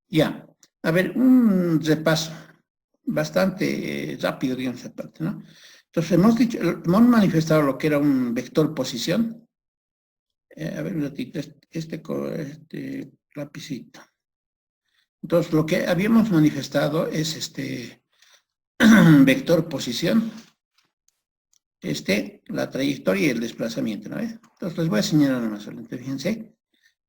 Ya, a ver, un repaso bastante rápido, digamos, esa parte, ¿no? Entonces, hemos manifestado lo que era un vector posición. A ver, un ratito, este lapicito. Entonces, lo que habíamos manifestado es este vector posición, la trayectoria y el desplazamiento, ¿no? Entonces, les voy a señalar nada más, fíjense.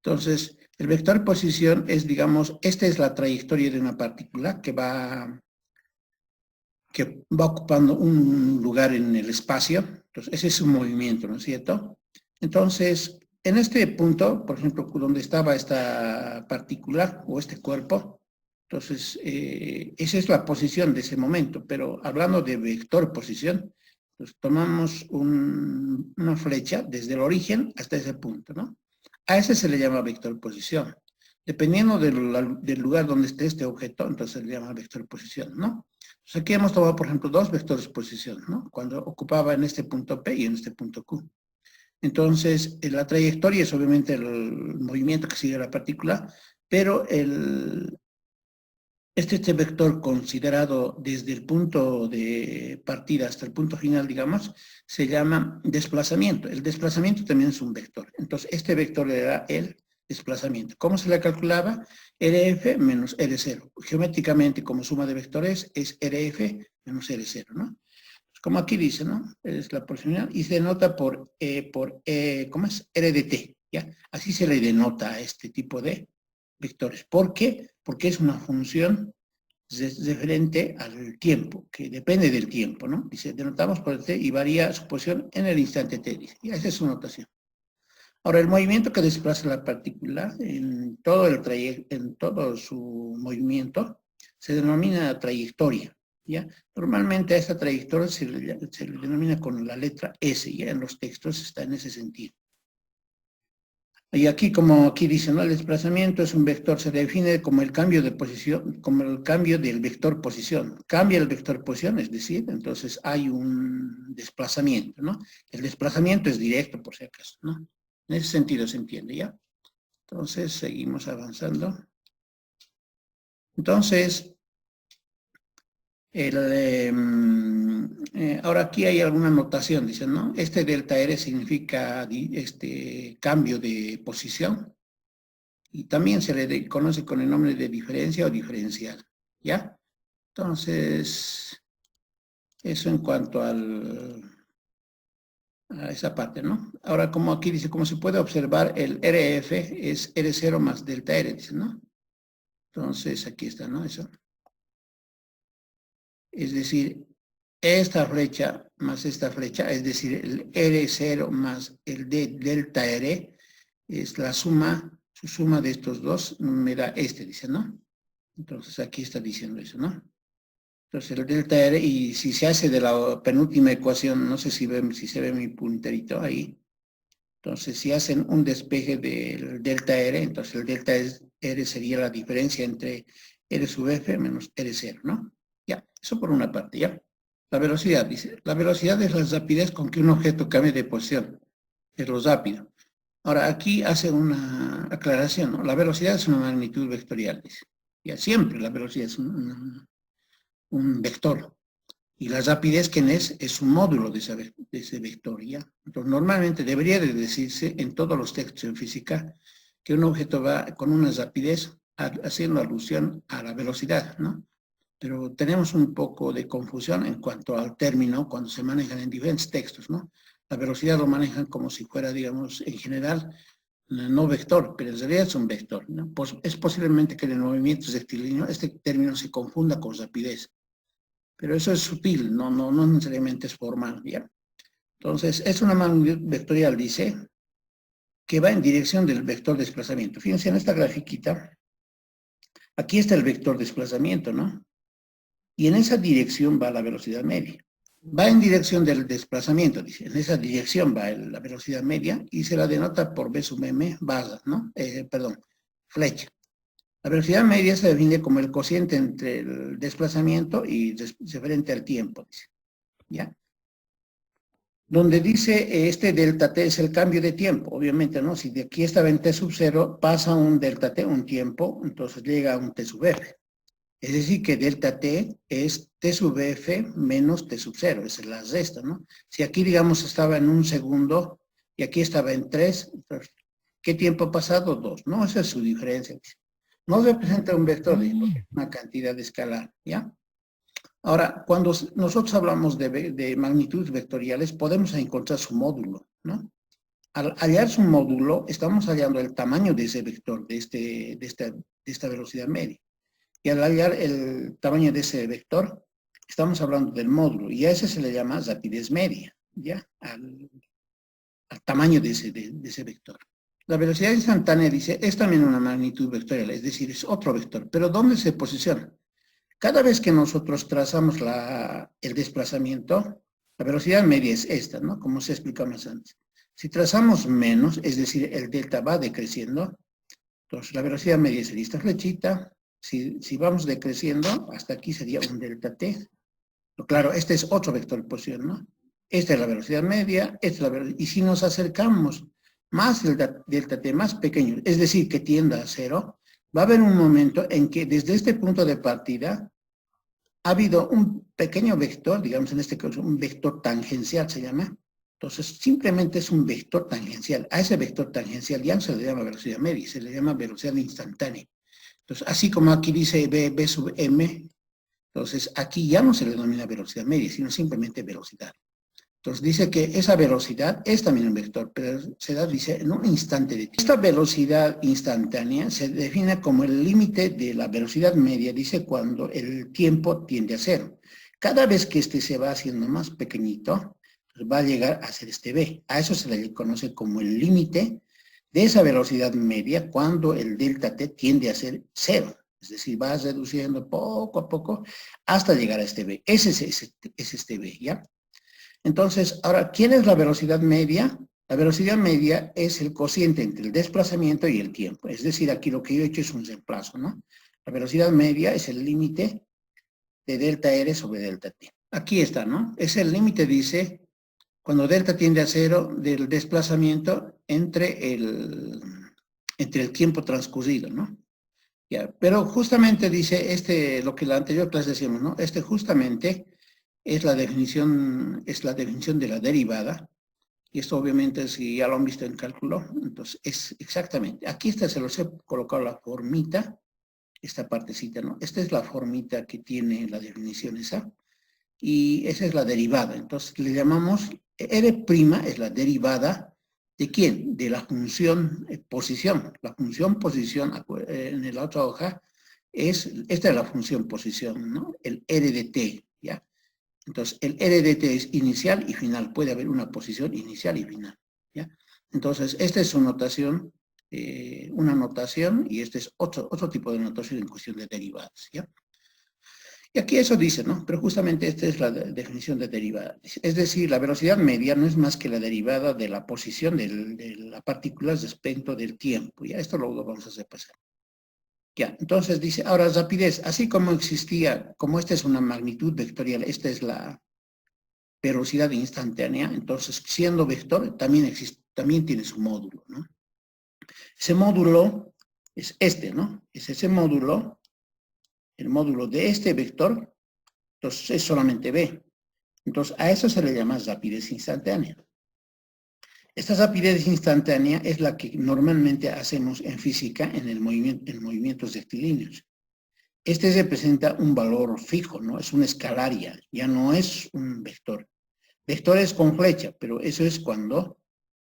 Entonces, el vector posición es, digamos, esta es la trayectoria de una partícula que va ocupando un lugar en el espacio. Entonces, ese es su movimiento, ¿no es cierto? Entonces, en este punto, por ejemplo, donde estaba esta partícula o este cuerpo, entonces, esa es la posición de ese momento, pero hablando de vector posición, pues tomamos una flecha desde el origen hasta ese punto, ¿no? A ese se le llama vector posición. Dependiendo del lugar donde esté este objeto, entonces se le llama vector posición, ¿no? Entonces aquí hemos tomado, por ejemplo, dos vectores posición, ¿no? Cuando ocupaba en este punto P y en este punto Q. Entonces, la trayectoria es obviamente el movimiento que sigue la partícula, pero este vector considerado desde el punto de partida hasta el punto final, digamos, se llama desplazamiento. El desplazamiento también es un vector. Entonces, este vector le da el desplazamiento. ¿Cómo se le calculaba? RF menos R0. Geométricamente, como suma de vectores, es RF menos R0, ¿no? Como aquí dice, ¿no? Es la proporcionalidad y se denota ¿cómo es? R de T, ¿ya? Así se le denota a este tipo de vectores. ¿Por qué? Porque es una función referente al tiempo, que depende del tiempo, ¿no? Dice, denotamos por el T y varía su posición en el instante T, dice. Y esa es su notación. Ahora, el movimiento que desplaza la partícula en todo el trayecto, en todo su movimiento, se denomina trayectoria, ¿ya? Normalmente a esta trayectoria se le denomina con la letra S, ya en los textos está en ese sentido. Y aquí, como aquí dice, ¿no? El desplazamiento es un vector, se define como el cambio de posición, como el cambio del vector posición. Cambia el vector posición, es decir, entonces hay un desplazamiento, ¿no? El desplazamiento es directo, por si acaso, ¿no? En ese sentido se entiende, ¿ya? Entonces, seguimos avanzando. Entonces, ahora aquí hay alguna notación, dicen, ¿no? Este delta R significa cambio de posición. Y también se le conoce con el nombre de diferencia o diferencial, ¿ya? Entonces, eso en cuanto a esa parte, ¿no? Ahora, como aquí dice, como se puede observar, el RF es R0 más delta R, dice, ¿no? Entonces, aquí está, ¿no? Eso. Es decir, esta flecha más esta flecha, es decir, el R0 más el de delta R, es la suma, su suma de estos dos me da dice, ¿no? Entonces aquí está diciendo eso, ¿no? Entonces el delta R, y si se hace de la penúltima ecuación, no sé si se ve mi punterito ahí, entonces si hacen un despeje del delta R, entonces el delta R sería la diferencia entre R sub F menos R0, ¿no? Ya, eso por una parte, ¿ya? La velocidad, dice, la velocidad es la rapidez con que un objeto cambia de posición, es lo rápido. Ahora, aquí hace una aclaración, ¿no? La velocidad es una magnitud vectorial, dice. Ya siempre la velocidad es un vector. Y la rapidez, ¿quién es un módulo de ese vector, ¿ya? Entonces, normalmente debería de decirse en todos los textos en física que un objeto va con una rapidez haciendo alusión a la velocidad, ¿no? Pero tenemos un poco de confusión en cuanto al término cuando se manejan en diferentes textos, ¿no? La velocidad lo manejan como si fuera, digamos, en general, no vector, pero en realidad es un vector, ¿no? Pues es posiblemente que en el movimiento rectilíneo este término se confunda con rapidez. Pero eso es sutil, no necesariamente es formal, ¿ya? Entonces, es una magnitud vectorial, dice, que va en dirección del vector desplazamiento. Fíjense en esta grafiquita, aquí está el vector desplazamiento, ¿no? Y en esa dirección va la velocidad media. Va en dirección del desplazamiento, dice, en esa dirección va la velocidad media y se la denota por B sub M barra, ¿no? Flecha. La velocidad media se define como el cociente entre el desplazamiento y referente al tiempo, dice, ¿ya? Donde dice este delta t es el cambio de tiempo, obviamente, ¿no? Si de aquí estaba en t sub 0, pasa un delta t, un tiempo, entonces llega a un t sub f. Es decir, que delta t es t sub f menos t sub 0, esa es la resta, ¿no? Si aquí, digamos, estaba en un segundo y aquí estaba en 3, entonces, ¿qué tiempo ha pasado? 2, ¿no? Esa es su diferencia. No representa un vector, una cantidad escalar, ¿ya? Ahora, cuando nosotros hablamos de magnitudes vectoriales, podemos encontrar su módulo, ¿no? Al hallar su módulo, estamos hallando el tamaño de ese vector, de esta velocidad media. Y al hallar el tamaño de ese vector, estamos hablando del módulo, y a ese se le llama rapidez media, ¿ya? Al tamaño de ese vector. La velocidad instantánea, dice, es también una magnitud vectorial, es decir, es otro vector. ¿Pero dónde se posiciona? Cada vez que nosotros trazamos el desplazamiento, la velocidad media es esta, ¿no? Como se explicamos antes. Si trazamos menos, es decir, el delta va decreciendo, entonces la velocidad media sería esta flechita. Si vamos decreciendo, hasta aquí sería un delta t. Pero claro, este es otro vector de posición, ¿no? Esta es la velocidad media, esta es la velocidad. Y si nos acercamos más el delta t más pequeño, es decir, que tienda a cero, va a haber un momento en que desde este punto de partida ha habido un pequeño vector, digamos en este caso un vector tangencial se llama. Entonces simplemente es un vector tangencial. A ese vector tangencial ya no se le llama velocidad media, se le llama velocidad instantánea. Entonces así como aquí dice b sub m, entonces aquí ya no se le denomina velocidad media, sino simplemente velocidad. Entonces dice que esa velocidad es también un vector, pero se da, dice, en un instante de tiempo. Esta velocidad instantánea se define como el límite de la velocidad media, dice, cuando el tiempo tiende a cero. Cada vez que este se va haciendo más pequeñito, pues va a llegar a ser este b. A eso se le conoce como el límite de esa velocidad media cuando el delta t tiende a ser cero. Es decir, va reduciendo poco a poco hasta llegar a este b. Ese es este b, ¿ya? Entonces, ahora, ¿quién es la velocidad media? La velocidad media es el cociente entre el desplazamiento y el tiempo. Es decir, aquí lo que yo he hecho es un reemplazo, ¿no? La velocidad media es el límite de delta R sobre delta T. Aquí está, ¿no? Es el límite, dice, cuando delta tiende a cero del desplazamiento entre el tiempo transcurrido, ¿no? Ya, pero justamente dice, lo que la anterior clase decíamos, ¿no? Justamente es la definición de la derivada, y esto obviamente si ya lo han visto en cálculo, entonces es exactamente, aquí está, se los he colocado la formita, esta partecita, ¿no? Esta es la formita que tiene la definición esa, y esa es la derivada, entonces le llamamos, R' es la derivada, ¿de quién? De la función posición, la función posición en la otra hoja, esta es la función posición, ¿no? El R de t, ¿ya? Entonces, el R de t es inicial y final. Puede haber una posición inicial y final, ¿ya? Entonces, esta es su notación, una notación, y este es otro tipo de notación en cuestión de derivadas, ¿ya? Y aquí eso dice, ¿no? Pero justamente esta es la definición de derivada. Es decir, la velocidad media no es más que la derivada de la posición de la partícula respecto del tiempo, ¿ya? Esto lo vamos a hacer pasar. Ya, entonces dice, ahora rapidez, así como existía, como esta es una magnitud vectorial, esta es la velocidad instantánea, entonces siendo vector también tiene su módulo, ¿no? Ese módulo es este, ¿no? Es ese módulo, el módulo de este vector, entonces es solamente b. Entonces a eso se le llama rapidez instantánea. Esta rapidez instantánea es la que normalmente hacemos en física en movimientos rectilíneos. Este representa un valor fijo, ¿no? Es una escalaria, ya no es un vector. Vector es con flecha, pero eso es cuando,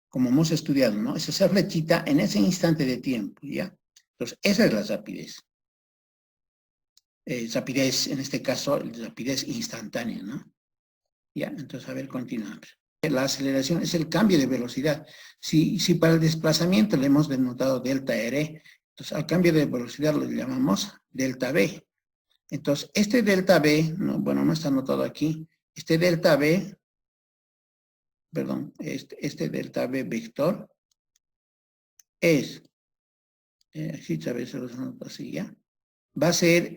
como hemos estudiado, ¿no? Es esa flechita en ese instante de tiempo, ¿ya? Entonces, esa es la rapidez. Rapidez, en este caso, rapidez instantánea, ¿no? Ya, entonces, a ver, continuamos. La aceleración es el cambio de velocidad. Si para el desplazamiento le hemos denotado delta R, entonces al cambio de velocidad lo llamamos delta V. Entonces, este delta V, no, bueno, no está anotado aquí, este delta V, perdón, este delta V vector es, aquí a veces los anoto así ya, va a ser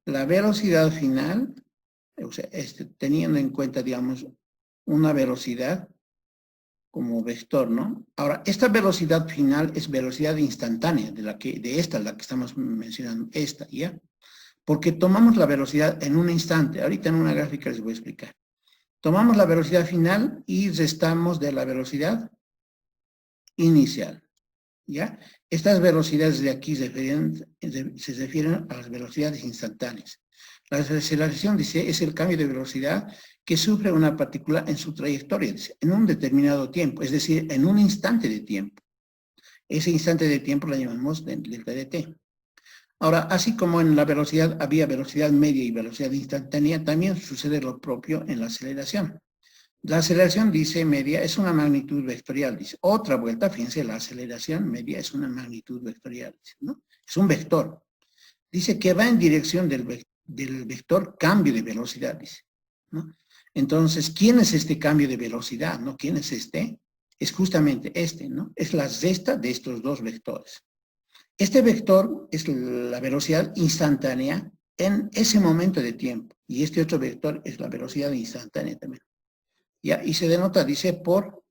la velocidad final, o sea, teniendo en cuenta, digamos, una velocidad como vector, ¿no? Ahora, esta velocidad final es velocidad instantánea, la que estamos mencionando, esta, ¿ya? Porque tomamos la velocidad en un instante. Ahorita en una gráfica les voy a explicar. Tomamos la velocidad final y restamos de la velocidad inicial, ¿ya? Estas velocidades de aquí se refieren a las velocidades instantáneas. La aceleración, dice, es el cambio de velocidad que sufre una partícula en su trayectoria, dice, en un determinado tiempo, es decir, en un instante de tiempo. Ese instante de tiempo lo llamamos delta de t. Ahora, así como en la velocidad había velocidad media y velocidad instantánea, también sucede lo propio en la aceleración. La aceleración, dice, media es una magnitud vectorial, dice. Otra vuelta, fíjense, la aceleración media es una magnitud vectorial, dice, ¿no? Es un vector. Dice que va en dirección del vector cambio de velocidad, dice, ¿no? Entonces, ¿quién es este cambio de velocidad, no? ¿Quién es este? Es justamente este, ¿no? Es la resta de estos dos vectores. Este vector es la velocidad instantánea en ese momento de tiempo. Y este otro vector es la velocidad instantánea también. ¿Ya? Y se denota, dice, por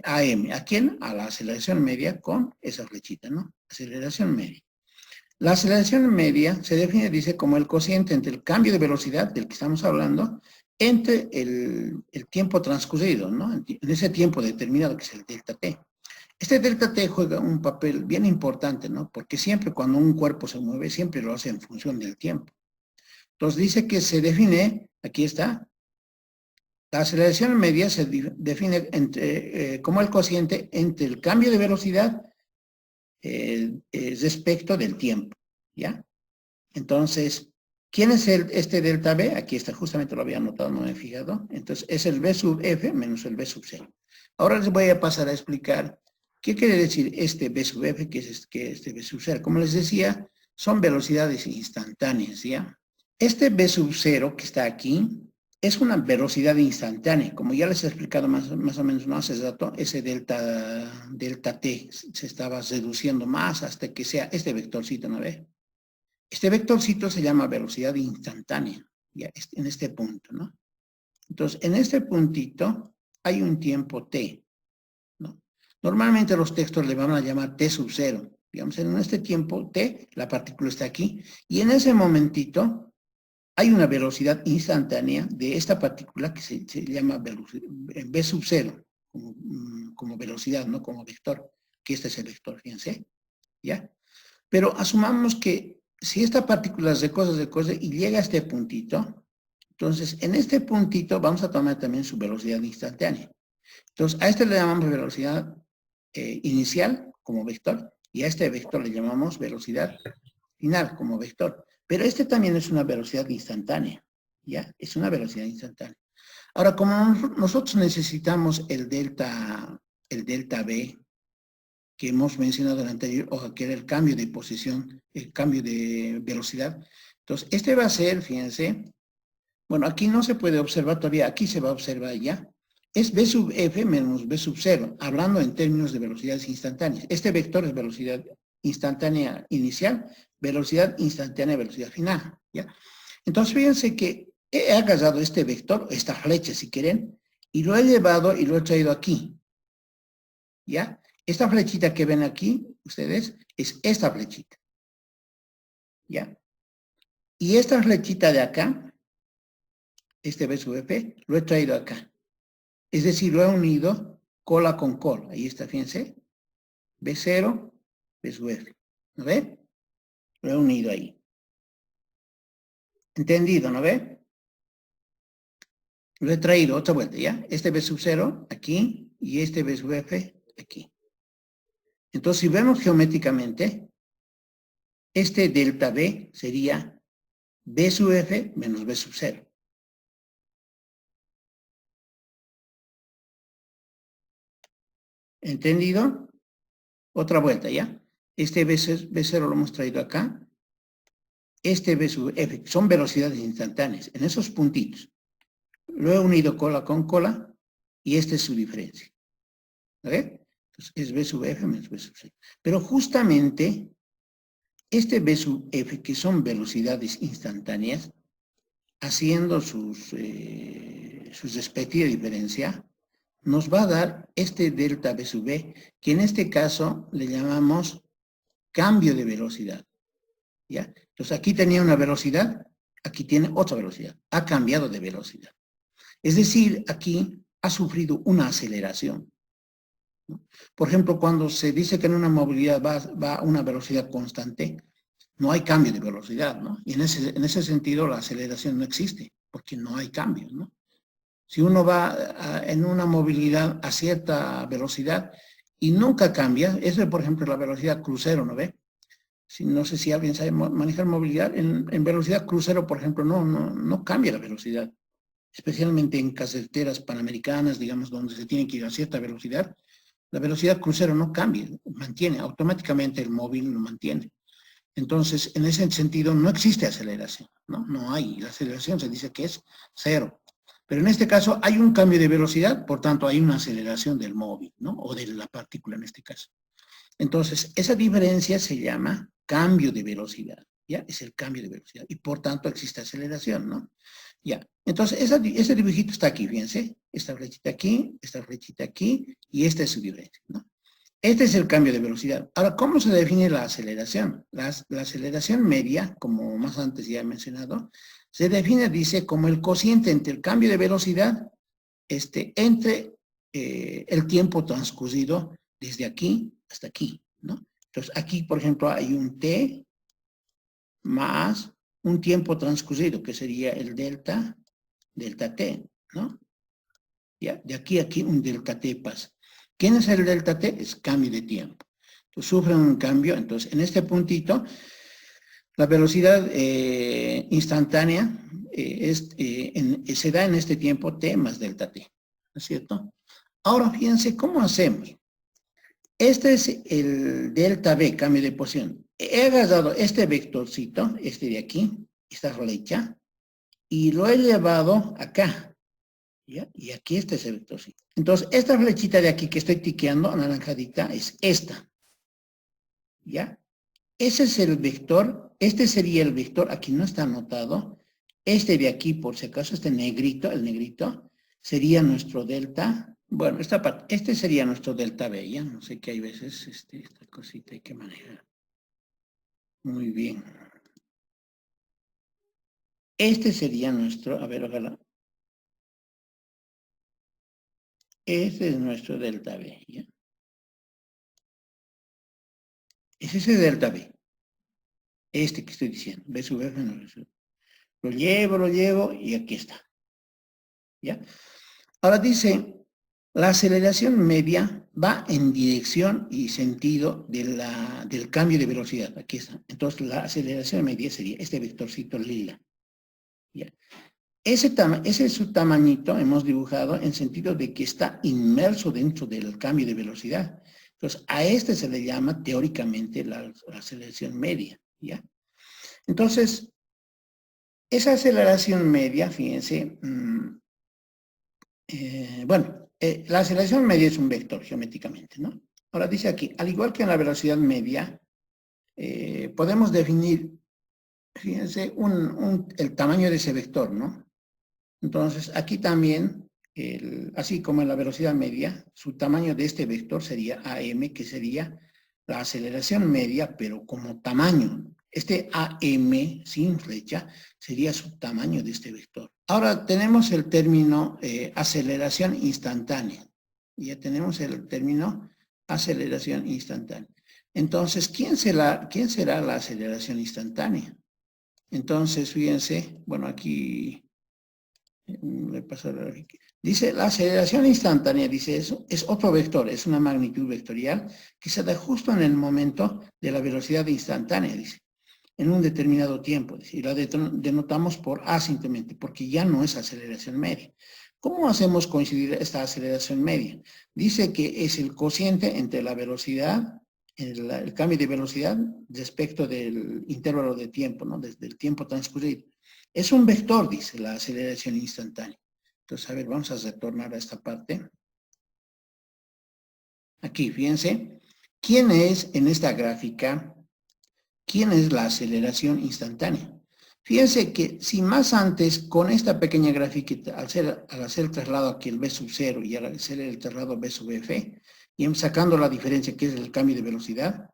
AM. ¿A quién? A la aceleración media con esa flechita, ¿no? Aceleración media. La aceleración media se define, dice, como el cociente entre el cambio de velocidad del que estamos hablando entre el tiempo transcurrido, ¿no? En ese tiempo determinado que es el delta t. Este delta t juega un papel bien importante, ¿no? Porque siempre cuando un cuerpo se mueve, siempre lo hace en función del tiempo. Entonces dice que se define, aquí está, la aceleración media se define como el cociente entre el cambio de velocidad respecto del tiempo, ¿ya? Entonces, ¿quién es este delta B? Aquí está, justamente lo había anotado, no me he fijado. Entonces, es el B sub F menos el B sub 0. Ahora les voy a pasar a explicar qué quiere decir este B sub F, que es este B sub 0. Como les decía, son velocidades instantáneas, ¿ya? Este B sub 0 que está aquí es una velocidad instantánea. Como ya les he explicado más o menos, ¿no? Hace rato, ese delta T se estaba reduciendo más hasta que sea este vectorcito, ¿no ve? Este vectorcito se llama velocidad instantánea, ya en este punto, ¿no? Entonces, en este puntito hay un tiempo t, ¿no? Normalmente los textos le van a llamar t sub 0. Digamos, en este tiempo t, la partícula está aquí, y en ese momentito hay una velocidad instantánea de esta partícula que se llama v sub 0, como velocidad, ¿no? Como vector, que este es el vector, fíjense, ¿ya? Pero asumamos que si esta partícula se recoge y llega a este puntito, entonces en este puntito vamos a tomar también su velocidad instantánea. Entonces a este le llamamos velocidad inicial como vector y a este vector le llamamos velocidad final como vector. Pero este también es una velocidad instantánea, ¿ya? Es una velocidad instantánea. Ahora, como nosotros necesitamos el delta B, que hemos mencionado en el anterior, o que era el cambio de posición, el cambio de velocidad. Entonces, este va a ser, fíjense, bueno, aquí no se puede observar todavía, aquí se va a observar ya, es B sub F menos B sub 0, hablando en términos de velocidades instantáneas. Este vector es velocidad instantánea inicial, velocidad instantánea, velocidad final, ¿ya? Entonces, fíjense que he agarrado este vector, esta flecha si quieren, y lo he llevado y lo he traído aquí, ¿ya? Esta flechita que ven aquí, ustedes, es esta flechita, ¿ya? Y esta flechita de acá, este B sub F, lo he traído acá. Es decir, lo he unido cola con cola. Ahí está, fíjense. B0, B sub F. ¿No ve? Lo he unido ahí. ¿Entendido, no ve? Lo he traído otra vuelta, ¿ya? Este B sub 0 aquí y este B sub F aquí. Entonces, si vemos geométricamente, este delta B sería B sub F menos B sub 0. ¿Entendido? Otra vuelta, ¿ya? Este B0 lo hemos traído acá. Este B sub F, son velocidades instantáneas, en esos puntitos. Lo he unido cola con cola y esta es su diferencia. ¿Ve? Entonces es B sub F menos B sub 0. Pero justamente este B sub F, que son velocidades instantáneas, haciendo sus respectivas diferencias, nos va a dar este delta B sub B, que en este caso le llamamos cambio de velocidad. ¿Ya? Entonces aquí tenía una velocidad, aquí tiene otra velocidad. Ha cambiado de velocidad. Es decir, aquí ha sufrido una aceleración, ¿no? Por ejemplo, cuando se dice que en una movilidad va a una velocidad constante, no hay cambio de velocidad, ¿no? Y en ese sentido la aceleración no existe, porque no hay cambio, ¿no? Si uno va en una movilidad a cierta velocidad y nunca cambia, eso es, por ejemplo, la velocidad crucero, ¿no ve? No sé si alguien sabe manejar movilidad, en velocidad crucero, por ejemplo, no cambia la velocidad, especialmente en carreteras panamericanas, digamos, donde se tiene que ir a cierta velocidad, la velocidad crucero no cambia, mantiene, automáticamente el móvil lo mantiene. Entonces, en ese sentido, no existe aceleración, ¿no? No hay, la aceleración se dice que es cero. Pero en este caso hay un cambio de velocidad, por tanto hay una aceleración del móvil, ¿no? O de la partícula en este caso. Entonces, esa diferencia se llama cambio de velocidad, ¿ya? Es el cambio de velocidad y por tanto existe aceleración, ¿no? Ya, entonces ese dibujito está aquí, fíjense, esta flechita aquí y esta es su diferencia, ¿no? Este es el cambio de velocidad. Ahora, ¿cómo se define la aceleración? La aceleración media, como más antes ya he mencionado, se define, dice, como el cociente entre el cambio de velocidad entre el tiempo transcurrido desde aquí hasta aquí, ¿no? Entonces, aquí, por ejemplo, hay un t más un tiempo transcurrido, que sería el delta t, ¿no? ¿Ya? De aquí a aquí un delta t pasa. ¿Quién es el delta t? Es cambio de tiempo. Entonces, sufren un cambio. Entonces, en este puntito, la velocidad instantánea se da en este tiempo t más delta t, ¿no es cierto? Ahora, fíjense, ¿cómo hacemos? Este es el delta b, cambio de posición. He agarrado este vectorcito, este de aquí, esta flecha, y lo he llevado acá, ¿ya? Y aquí está ese vectorcito. Entonces, esta flechita de aquí que estoy tiqueando, anaranjadita, es esta, ¿ya? Ese es el vector, este sería el vector, aquí no está anotado, este de aquí, por si acaso, este negrito, el negrito, sería nuestro delta, bueno, esta parte, este sería nuestro delta B, ya, no sé qué hay veces, esta cosita hay que manejar. Muy bien. Este sería nuestro, a ver, ojalá. Este es nuestro delta B, ¿ya? Es ese delta B, este que estoy diciendo, B sub F no B sub. Lo llevo y aquí está, ¿ya? Ahora dice, la aceleración media va en dirección y sentido del cambio de velocidad. Aquí está. Entonces, la aceleración media sería este vectorcito lila. ¿Ya? Ese es su tamañito, hemos dibujado en sentido de que está inmerso dentro del cambio de velocidad. Entonces, a este se le llama teóricamente la aceleración media. ¿Ya? Entonces, esa aceleración media, fíjense, bueno, la aceleración media es un vector geométricamente, ¿no? Ahora dice aquí, al igual que en la velocidad media, podemos definir, fíjense, el tamaño de ese vector, ¿no? Entonces, aquí también, así como en la velocidad media, su tamaño de este vector sería AM, que sería la aceleración media, pero como tamaño. Este AM sin flecha sería su tamaño de este vector. Ahora tenemos el término aceleración instantánea. Ya tenemos el término aceleración instantánea. Entonces, ¿quién será la aceleración instantánea? Entonces, fíjense, bueno, aquí le paso la gráfica. Dice, la aceleración instantánea, dice eso, es otro vector, es una magnitud vectorial que se da justo en el momento de la velocidad instantánea, dice, en un determinado tiempo, dice, y la denotamos por A simplemente, porque ya no es aceleración media. ¿Cómo hacemos coincidir esta aceleración media? Dice que es el cociente entre la velocidad, el cambio de velocidad respecto del intervalo de tiempo, ¿no? Desde el tiempo transcurrido. Es un vector, dice, la aceleración instantánea. Entonces, a ver, vamos a retornar a esta parte. Aquí, fíjense, ¿quién es en esta gráfica? ¿Quién es la aceleración instantánea? Fíjense que si más antes, con esta pequeña gráfica, al hacer el traslado aquí el B sub 0 y al hacer el traslado B sub F, y sacando la diferencia que es el cambio de velocidad,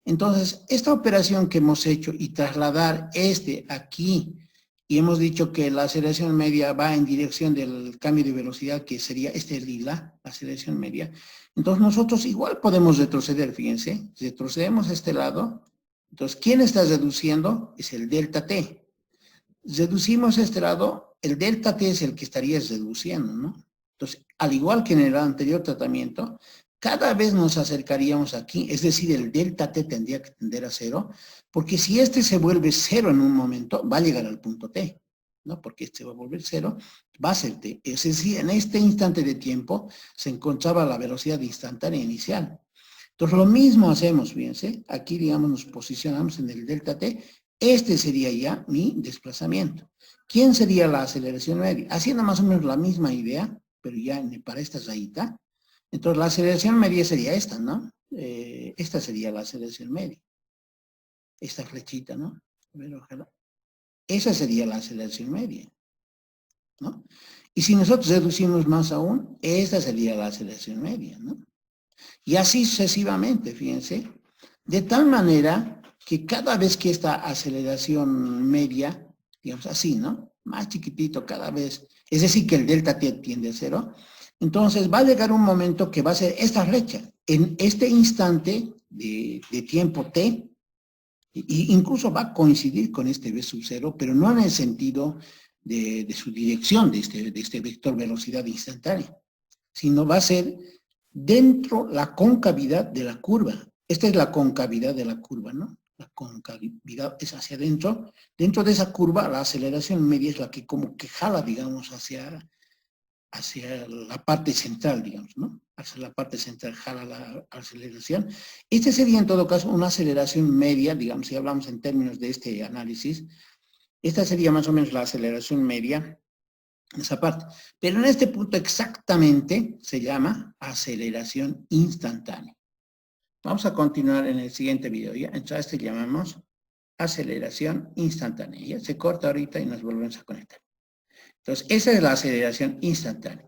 entonces esta operación que hemos hecho y trasladar aquí, y hemos dicho que la aceleración media va en dirección del cambio de velocidad, que sería lila, la aceleración media, entonces nosotros igual podemos retroceder, fíjense, retrocedemos a este lado, entonces ¿quién está reduciendo? Es el delta t. Reducimos a este lado, el delta t es el que estarías reduciendo, ¿no? Entonces, al igual que en el anterior tratamiento, cada vez nos acercaríamos aquí, es decir, el delta t tendría que tender a 0, porque si este se vuelve 0 en un momento, va a llegar al punto t, ¿no? Porque este va a volver 0, va a ser t. Es decir, en este instante de tiempo se encontraba la velocidad instantánea inicial. Entonces, lo mismo hacemos, fíjense, aquí, digamos, nos posicionamos en el delta t, este sería ya mi desplazamiento. ¿Quién sería la aceleración media? Haciendo más o menos la misma idea, pero ya para esta rayita. Entonces, la aceleración media sería esta, ¿no? Esta sería la aceleración media. Esta flechita, ¿no? A ver, ojalá. Esa sería la aceleración media, ¿no? Y si nosotros reducimos más aún, esta sería la aceleración media, ¿no? Y así sucesivamente, fíjense. De tal manera que cada vez que esta aceleración media, digamos así, ¿no? Más chiquitito cada vez, es decir, que el delta t tiende a 0, entonces va a llegar un momento que va a ser esta flecha. En este instante de tiempo t, incluso va a coincidir con este v sub 0, pero no en el sentido de su dirección, de este vector velocidad instantánea, sino va a ser dentro la concavidad de la curva. Esta es la concavidad de la curva, ¿no? La concavidad es hacia adentro. Dentro de esa curva, la aceleración media es la que como que jala, digamos, hacia la parte central, digamos, ¿no? Hacia la parte central jala la aceleración. Este sería, en todo caso, una aceleración media, digamos, si hablamos en términos de este análisis. Esta sería más o menos la aceleración media, esa parte. Pero en este punto exactamente se llama aceleración instantánea. Vamos a continuar en el siguiente video. ¿Ya? Entonces, este llamamos aceleración instantánea. Ya se corta ahorita y nos volvemos a conectar. Entonces, esa es la aceleración instantánea.